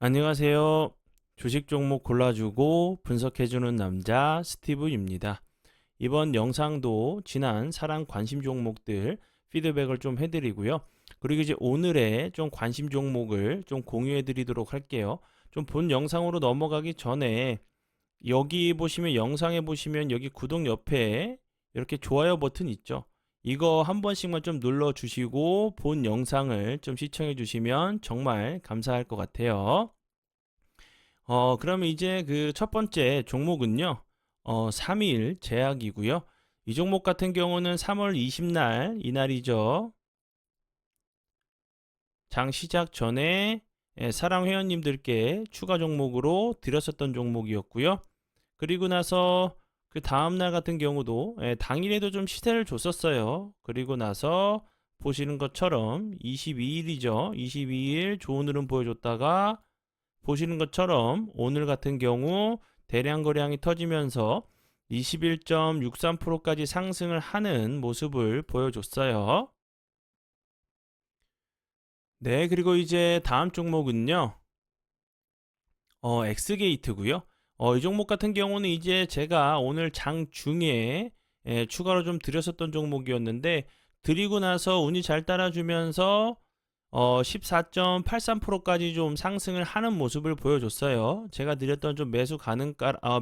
안녕하세요. 주식 종목 골라주고 분석해주는 남자 스티브입니다. 이번 영상도 지난 사랑 관심 종목들 피드백을 좀 해드리고요. 그리고 이제 오늘의 좀 관심 종목을 좀 공유해드리도록 할게요. 좀 본 영상으로 넘어가기 전에 여기 보시면 영상에 보시면 여기 구독 옆에 이렇게 좋아요 버튼 있죠. 이거 한 번씩만 좀 눌러주시고 본 영상을 좀 시청해주시면 정말 감사할 것 같아요. 그러면 이제 그 첫 번째 종목은요, 3일 제약이고요. 이 종목 같은 경우는 3월 20날, 이날이죠. 장 시작 전에 사랑 회원님들께 추가 종목으로 드렸었던 종목이었고요. 그리고 나서 그 다음날 같은 경우도 당일에도 좀 시세를 줬었어요. 그리고 나서 보시는 것처럼 22일이죠. 22일 좋은 흐름 보여줬다가 보시는 것처럼 오늘 같은 경우 대량 거래량이 터지면서 21.63%까지 상승을 하는 모습을 보여줬어요. 네, 그리고 이제 다음 종목은요. 엑스게이트고요. 이 종목 같은 경우는 이제 제가 오늘 장 중에 추가로 좀 드렸었던 종목이었는데 드리고 나서 운이 잘 따라주면서 14.83%까지 좀 상승을 하는 모습을 보여줬어요. 제가 드렸던 좀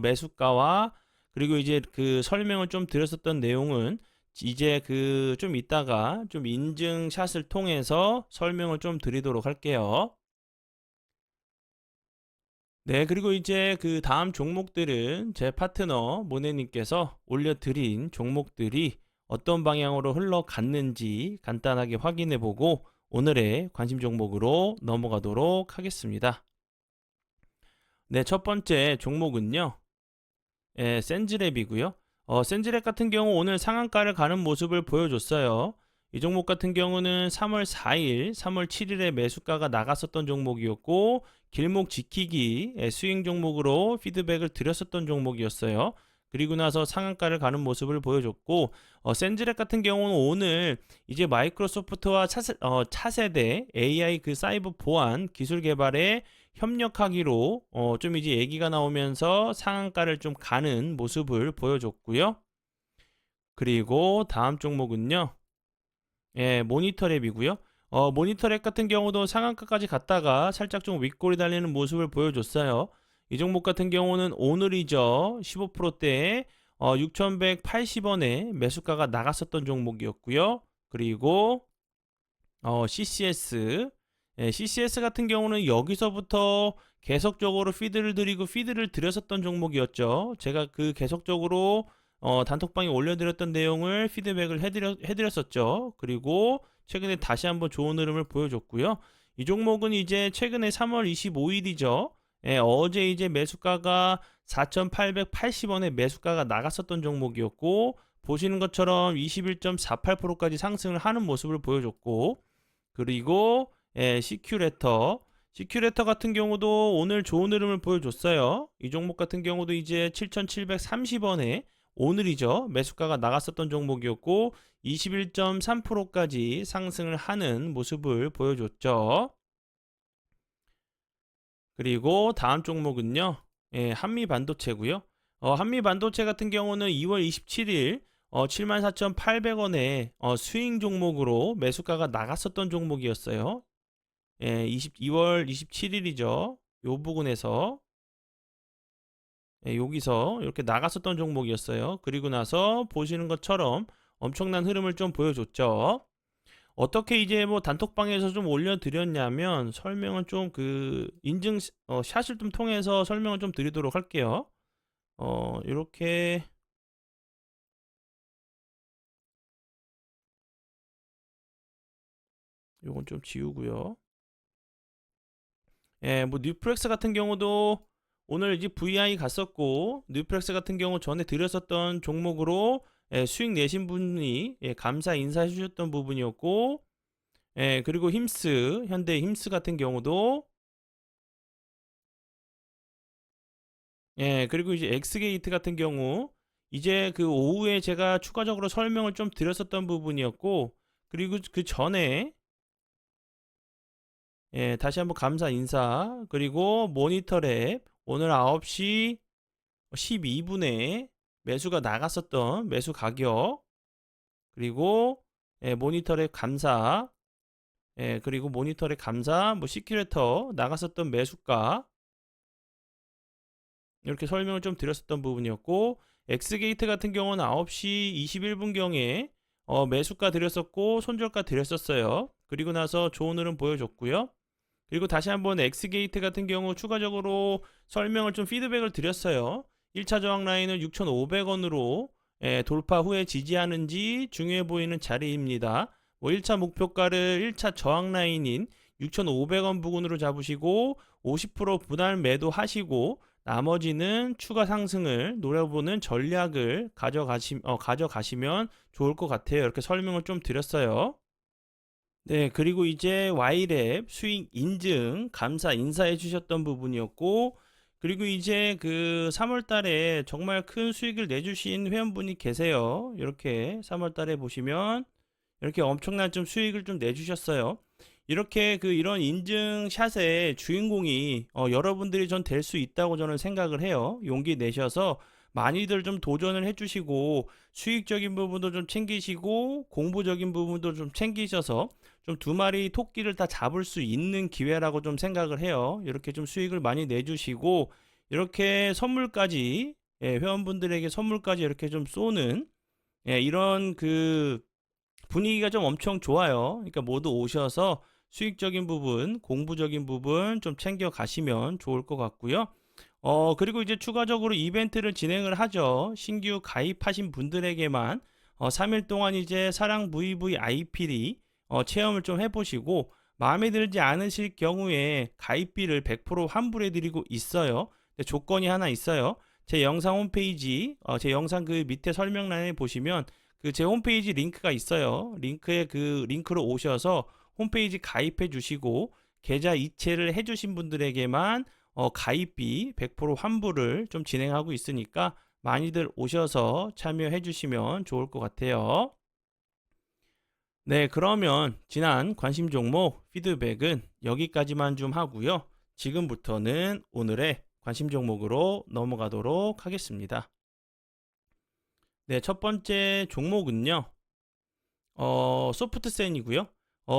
매수가와 그리고 이제 그 설명을 좀 드렸었던 내용은 이제 그 좀 이따가 좀 인증샷을 통해서 설명을 좀 드리도록 할게요. 네, 그리고 이제 그 다음 종목들은 제 파트너 모네님께서 올려드린 종목들이 어떤 방향으로 흘러갔는지 간단하게 확인해 보고 오늘의 관심 종목으로 넘어가도록 하겠습니다. 네, 첫 번째 종목은요, 센즈랩이고요. 센즈랩 같은 경우 오늘 상한가를 가는 모습을 보여줬어요. 이 종목 같은 경우는 3월 4일, 3월 7일에 매수가가 나갔었던 종목이었고 길목 지키기 스윙 종목으로 피드백을 드렸었던 종목이었어요. 그리고 나서 상한가를 가는 모습을 보여줬고 센즈랩 같은 경우는 오늘 이제 마이크로소프트와 차세대 AI 그 사이버 보안 기술 개발에 협력하기로 좀 이제 얘기가 나오면서 상한가를 좀 가는 모습을 보여줬고요. 그리고 다음 종목은요. 모니터랩이고요. 모니터랩 같은 경우도 상한가까지 갔다가 살짝 좀 윗골이 달리는 모습을 보여줬어요. 이 종목 같은 경우는 오늘이죠. 15%대에 6,180원에 매수가가 나갔었던 종목이었고요. 그리고 CCS 같은 경우는 여기서부터 계속적으로 피드를 드렸었던 종목이었죠. 제가 그 계속적으로 단톡방에 올려드렸던 내용을 피드백을 해드렸었죠. 그리고 최근에 다시 한번 좋은 흐름을 보여줬고요. 이 종목은 이제 최근에 3월 25일이죠. 어제 이제 매수가가 4,880원에 매수가가 나갔었던 종목이었고 보시는 것처럼 21.48%까지 상승을 하는 모습을 보여줬고 그리고 시큐레터 같은 경우도 오늘 좋은 흐름을 보여줬어요. 이 종목 같은 경우도 이제 7,730원에 오늘이죠. 매수가가 나갔었던 종목이었고 21.3%까지 상승을 하는 모습을 보여줬죠. 그리고 다음 종목은요. 한미 반도체고요. 한미 반도체 같은 경우는 2월 27일 74,800원에 스윙 종목으로 매수가가 나갔었던 종목이었어요. 2월 27일이죠. 요 부분에서 여기서 이렇게 나갔었던 종목이었어요. 그리고 나서 보시는 것처럼 엄청난 흐름을 좀 보여줬죠. 어떻게 이제 뭐 단톡방에서 좀 올려드렸냐면 설명을 좀 그 인증 샷을 좀 통해서 설명을 좀 드리도록 할게요. 이렇게 요건 좀 지우고요. 뭐 뉴프렉스 같은 경우도 오늘 이제 VI 갔었고 뉴프렉스 같은 경우 전에 드렸었던 종목으로 수익 내신 분이 감사 인사해 주셨던 부분이었고 그리고 현대 힘스 같은 경우도 그리고 이제 엑스게이트 같은 경우 이제 그 오후에 제가 추가적으로 설명을 좀 드렸었던 부분이었고 그리고 그 전에 다시 한번 감사 인사. 그리고 모니터랩 오늘 9시 12분에 매수가 나갔었던 매수 가격, 그리고 모니터랩 감사, 그리고 모니터랩 감사, 뭐 시큐레터 나갔었던 매수가, 이렇게 설명을 좀 드렸었던 부분이었고, 엑스게이트 같은 경우는 9시 21분경에 매수가 드렸었고 손절가 드렸었어요. 그리고 나서 좋은 흐름 보여줬고요. 그리고 다시 한번 엑스게이트 같은 경우 추가적으로 설명을 좀 피드백을 드렸어요. 1차 저항 라인을 6,500원으로 돌파 후에 지지하는지 중요해 보이는 자리입니다. 뭐 1차 목표가를 1차 저항 라인인 6,500원 부근으로 잡으시고 50% 분할 매도하시고 나머지는 추가 상승을 노려보는 전략을 가져가시면 좋을 것 같아요. 이렇게 설명을 좀 드렸어요. 네, 그리고 이제 Y랩 수익 인증 감사 인사해 주셨던 부분이었고, 그리고 이제 그 3월 달에 정말 큰 수익을 내주신 회원분이 계세요. 이렇게 3월 달에 보시면 이렇게 엄청난 좀 수익을 좀 내주셨어요. 이렇게 이런 인증샷의 주인공이 여러분들이 전 될 수 있다고 저는 생각을 해요. 용기 내셔서 많이들 좀 도전을 해주시고 수익적인 부분도 좀 챙기시고 공부적인 부분도 좀 챙기셔서 좀 두 마리 토끼를 다 잡을 수 있는 기회라고 좀 생각을 해요. 이렇게 좀 수익을 많이 내주시고 이렇게 선물까지, 회원분들에게 선물까지 이렇게 좀 쏘는, 이런 분위기가 좀 엄청 좋아요. 그러니까 모두 오셔서 수익적인 부분, 공부적인 부분 좀 챙겨 가시면 좋을 것 같고요. 그리고 이제 추가적으로 이벤트를 진행을 하죠. 신규 가입하신 분들에게만 3일 동안 이제 사랑 VVIP리 체험을 좀 해보시고 마음에 들지 않으실 경우에 가입비를 100% 환불해 드리고 있어요. 근데 조건이 하나 있어요. 제 영상 홈페이지, 제 영상 밑에 설명란에 보시면 제 홈페이지 링크가 있어요. 링크로 오셔서 홈페이지 가입해 주시고 계좌 이체를 해 주신 분들에게만 가입비 100% 환불을 좀 진행하고 있으니까 많이들 오셔서 참여해 주시면 좋을 것 같아요. 네, 그러면 지난 관심 종목 피드백은 여기까지만 좀 하고요. 지금부터는 오늘의 관심 종목으로 넘어가도록 하겠습니다. 네, 첫 번째 종목은요. 소프트센이고요.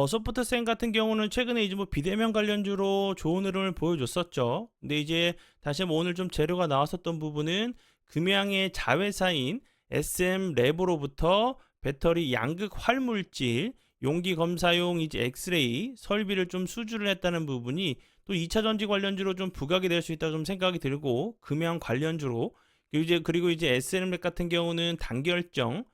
소프트센 같은 경우는 최근에 이제 뭐 비대면 관련주로 좋은 흐름을 보여줬었죠. 근데 이제 다시 한번 오늘 좀 재료가 나왔었던 부분은 금양의 자회사인 SM랩으로부터 배터리 양극 활물질 용기 검사용 이제 엑스레이 설비를 좀 수주를 했다는 부분이 또 2차 전지 관련주로 좀 부각이 될 수 있다고 좀 생각이 들고, 금양 관련주로 그리고 이제 SM랩 같은 경우는 단결정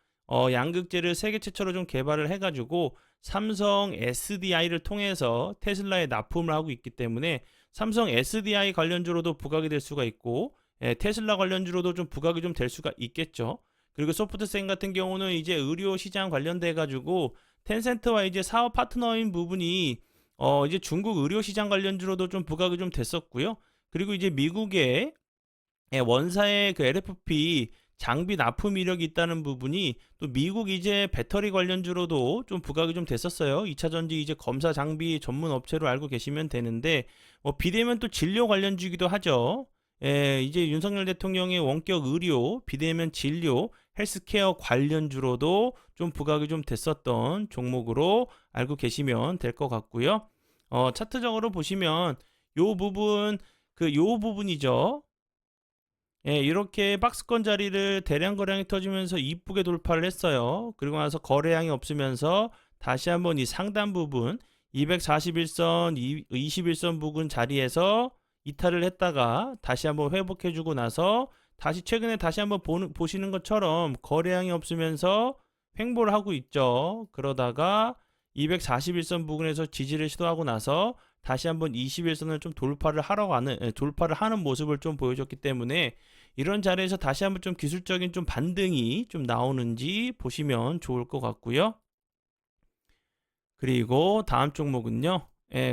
양극재를 세계 최초로 좀 개발을 해가지고 삼성 SDI를 통해서 테슬라에 납품을 하고 있기 때문에 삼성 SDI 관련주로도 부각이 될 수가 있고, 테슬라 관련주로도 좀 부각이 좀 될 수가 있겠죠. 그리고 소프트센 같은 경우는 이제 의료 시장 관련돼 가지고 텐센트와 이제 사업 파트너인 부분이 이제 중국 의료 시장 관련주로도 좀 부각이 좀 됐었고요. 그리고 이제 미국의 원사의 LFP 장비 납품 이력이 있다는 부분이 또 미국 이제 배터리 관련주로도 좀 부각이 좀 됐었어요. 2차 전지 이제 검사 장비 전문 업체로 알고 계시면 되는데, 비대면 또 진료 관련주기도 하죠. 이제 윤석열 대통령의 원격 의료, 비대면 진료, 헬스케어 관련주로도 좀 부각이 좀 됐었던 종목으로 알고 계시면 될 것 같고요. 차트적으로 보시면 요 부분이죠. 이렇게 박스권 자리를 대량 거래량이 터지면서 이쁘게 돌파를 했어요. 그리고 나서 거래량이 없으면서 다시 한번 이 상단 부분 241선, 21선 부근 자리에서 이탈을 했다가 다시 한번 회복해주고 나서 다시 최근에 다시 한번 보시는 것처럼 거래량이 없으면서 횡보를 하고 있죠. 그러다가 241선 부근에서 지지를 시도하고 나서 다시 한번 21선을 좀 돌파를 하는 모습을 좀 보여줬기 때문에 이런 자리에서 다시 한번 좀 기술적인 좀 반등이 좀 나오는지 보시면 좋을 것 같고요. 그리고 다음 종목은요,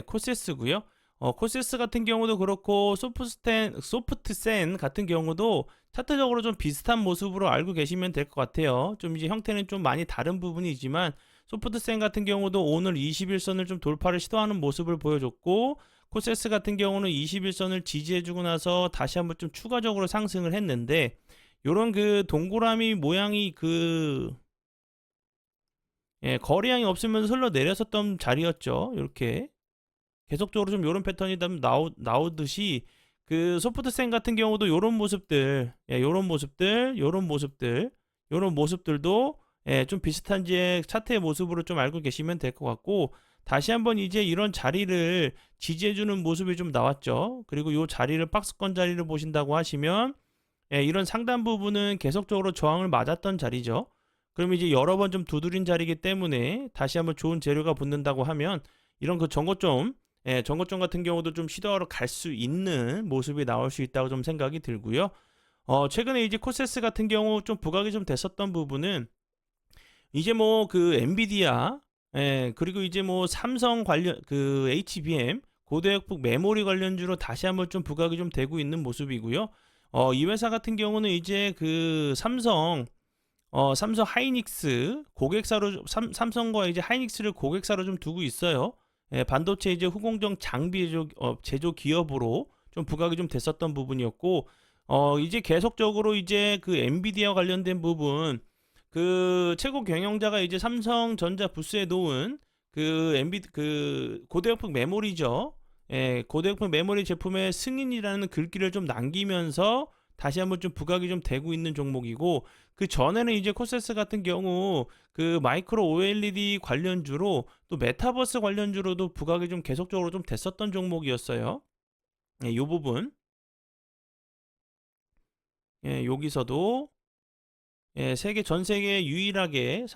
코세스고요. 코세스 같은 경우도 그렇고 소프트센 같은 경우도 차트적으로 좀 비슷한 모습으로 알고 계시면 될 것 같아요. 좀 이제 형태는 좀 많이 다른 부분이지만 소프트센 같은 경우도 오늘 21선을 좀 돌파를 시도하는 모습을 보여줬고, 코세스 같은 경우는 21선을 지지해주고 나서 다시 한번 좀 추가적으로 상승을 했는데, 요런 그 동그라미 모양이 거래량이 없으면서 흘러내렸었던 자리였죠. 이렇게 계속적으로 좀 요런 패턴이 나오듯이 그 소프트센 같은 경우도 요런 모습들, 요런 모습들도 좀 비슷한지 차트의 모습으로 좀 알고 계시면 될 것 같고, 다시 한번 이제 이런 자리를 지지해주는 모습이 좀 나왔죠. 그리고 요 자리를 박스권 자리를 보신다고 하시면 이런 상단 부분은 계속적으로 저항을 맞았던 자리죠. 그럼 이제 여러 번 좀 두드린 자리이기 때문에 다시 한번 좋은 재료가 붙는다고 하면 이런 그 정고점 같은 경우도 좀 시도하러 갈 수 있는 모습이 나올 수 있다고 좀 생각이 들고요. 최근에 이제 코세스 같은 경우 좀 부각이 좀 됐었던 부분은 이제 뭐 그 엔비디아, 그리고 이제 뭐 삼성 관련 그 HBM 고대역폭 메모리 관련주로 다시 한번 좀 부각이 좀 되고 있는 모습이고요. 이 회사 같은 경우는 이제 그 삼성 하이닉스 고객사로 삼성과 이제 하이닉스를 고객사로 좀 두고 있어요. 반도체 이제 후공정 장비 제조 기업으로 좀 부각이 좀 됐었던 부분이었고, 이제 계속적으로 이제 그 엔비디아 관련된 부분, 그 최고 경영자가 이제 삼성전자 부스에 놓은 그 고대역폭 메모리죠. 고대역폭 메모리 제품의 승인이라는 글귀를 좀 남기면서 다시 한번 좀 부각이 좀 되고 있는 종목이고, 그 전에는 이제 코세스 같은 경우 그 마이크로 OLED 관련주로 또 메타버스 관련주로도 부각이 좀 계속적으로 좀 됐었던 종목이었어요. 요 부분, 여기서도 전 세계 유일하게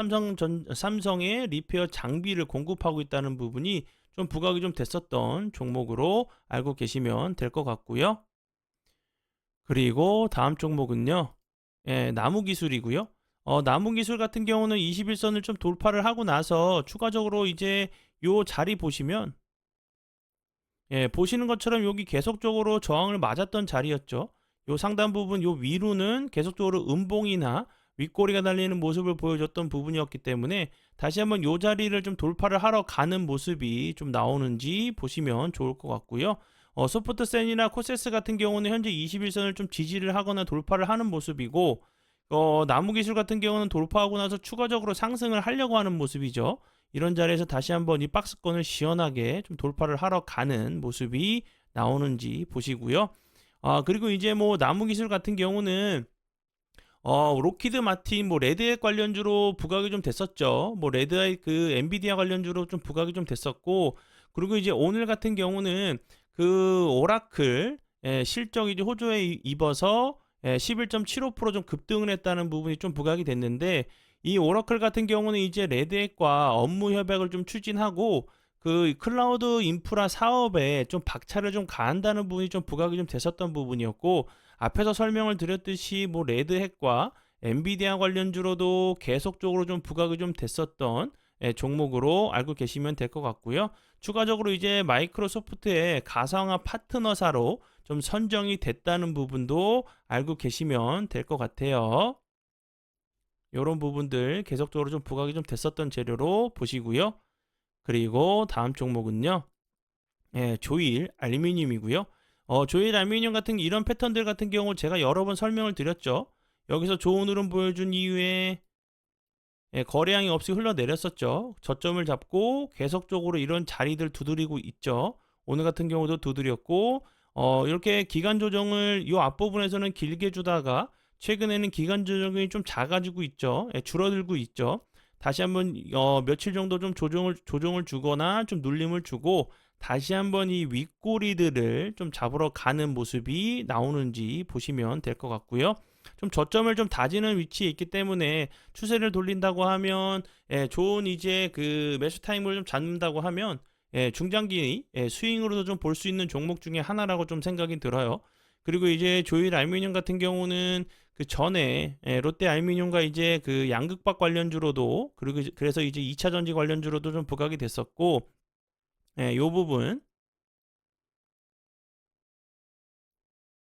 삼성의 리페어 장비를 공급하고 있다는 부분이 좀 부각이 좀 됐었던 종목으로 알고 계시면 될 것 같고요. 그리고 다음 종목은요, 나무기술이고요. 나무기술 같은 경우는 21선을 좀 돌파를 하고 나서 추가적으로 이제 요 자리 보시면, 보시는 것처럼 여기 계속적으로 저항을 맞았던 자리였죠. 요 상단 부분 요 위로는 계속적으로 음봉이나 윗꼬리가 달리는 모습을 보여줬던 부분이었기 때문에 다시 한번 요 자리를 좀 돌파를 하러 가는 모습이 좀 나오는지 보시면 좋을 것 같고요. 소프트센이나 코세스 같은 경우는 현재 21선을 좀 지지를 하거나 돌파를 하는 모습이고, 나무기술 같은 경우는 돌파하고 나서 추가적으로 상승을 하려고 하는 모습이죠. 이런 자리에서 다시 한번 이 박스권을 시원하게 좀 돌파를 하러 가는 모습이 나오는지 보시고요. 그리고 이제 뭐 나무기술 같은 경우는 로키드 마틴, 뭐 레드햇 관련주로 부각이 좀 됐었죠. 뭐 레드햇 그 엔비디아 관련주로 좀 부각이 좀 됐었고, 그리고 이제 오늘 같은 경우는 그 오라클 실적이 이제 호조에 입어서 11.75%좀 급등을 했다는 부분이 좀 부각이 됐는데, 이 오라클 같은 경우는 이제 레드햇과 업무 협약을 좀 추진하고 그 클라우드 인프라 사업에 좀 박차를 좀 가한다는 부분이 좀 부각이 좀 됐었던 부분이었고, 앞에서 설명을 드렸듯이 뭐 레드햇과 엔비디아 관련주로도 계속적으로 좀 부각이 좀 됐었던 종목으로 알고 계시면 될 것 같고요. 추가적으로 이제 마이크로소프트의 가상화 파트너사로 좀 선정이 됐다는 부분도 알고 계시면 될 것 같아요. 이런 부분들 계속적으로 좀 부각이 좀 됐었던 재료로 보시고요. 그리고 다음 종목은요, 조일 알루미늄이고요. 조일 알루미늄 같은 이런 패턴들 같은 경우 제가 여러 번 설명을 드렸죠. 여기서 좋은 흐름 보여준 이후에 거래량이 없이 흘러내렸었죠. 저점을 잡고 계속적으로 이런 자리들 두드리고 있죠. 오늘 같은 경우도 두드렸고, 이렇게 기간 조정을 이 앞부분에서는 길게 주다가 최근에는 기간 조정이 좀 작아지고 있죠. 줄어들고 있죠. 다시 한번 며칠 정도 좀 조정을 주거나 좀 눌림을 주고 다시 한번 이 윗꼬리들을 좀 잡으러 가는 모습이 나오는지 보시면 될 것 같고요. 좀 저점을 좀 다지는 위치에 있기 때문에 추세를 돌린다고 하면, 좋은 이제 그 매수 타임을 좀 잡는다고 하면, 중장기 스윙으로도 좀 볼 수 있는 종목 중에 하나라고 좀 생각이 들어요. 그리고 이제 조일 알루미늄 같은 경우는 그 전에 롯데 알루미늄과 이제 그 양극박 관련주로도, 그리고 그래서 이제 2차 전지 관련주로도 좀 부각이 됐었고, 요 부분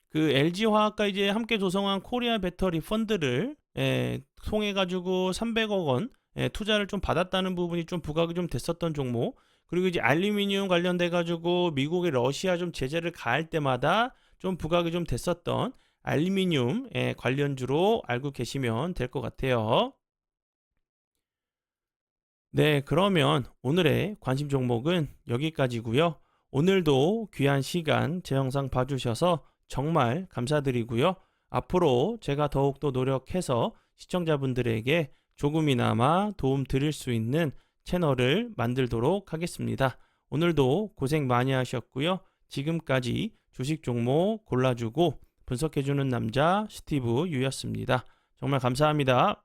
그 LG화학과 이제 함께 조성한 코리아 배터리 펀드를 통해 가지고 300억 원 투자를 좀 받았다는 부분이 좀 부각이 좀 됐었던 종목, 그리고 이제 알루미늄 관련돼 가지고 미국의 러시아 좀 제재를 가할 때마다 좀 부각이 좀 됐었던 알루미늄 관련주로 알고 계시면 될 것 같아요. 네, 그러면 오늘의 관심 종목은 여기까지고요. 오늘도 귀한 시간 제 영상 봐주셔서 정말 감사드리고요. 앞으로 제가 더욱더 노력해서 시청자분들에게 조금이나마 도움 드릴 수 있는 채널을 만들도록 하겠습니다. 오늘도 고생 많이 하셨고요. 지금까지 주식 종목 골라주고 분석해주는 남자 스티브 유였습니다. 정말 감사합니다.